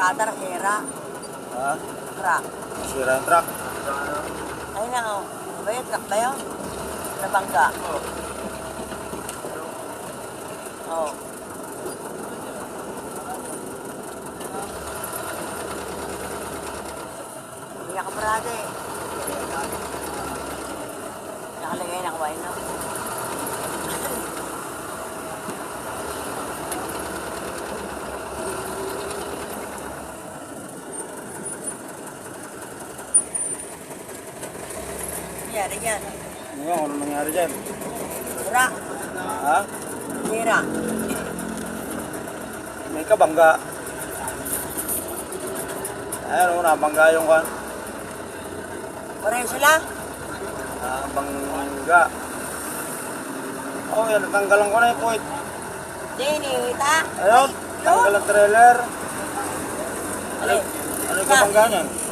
barkada na sira. Ha? Truck. Sira ang truck. Ayun na, oh. Ano ba yun? Truck ba yun? Nabangga. Oo. Oh. Hindi nakaparada eh. Nakalagay na kawain na. Nangyari dyan. Ano nga, ano nangyari dyan? Sira. Ha? Sira. May kabangga. Ayan o, nabangga yung kan. Pareho sila. Nabangga. Oh, yan, natanggalan ko na yung point. Hindi, nihita. Ayun, tanggal ang trailer. Alin? Ano yung kabangga niyan?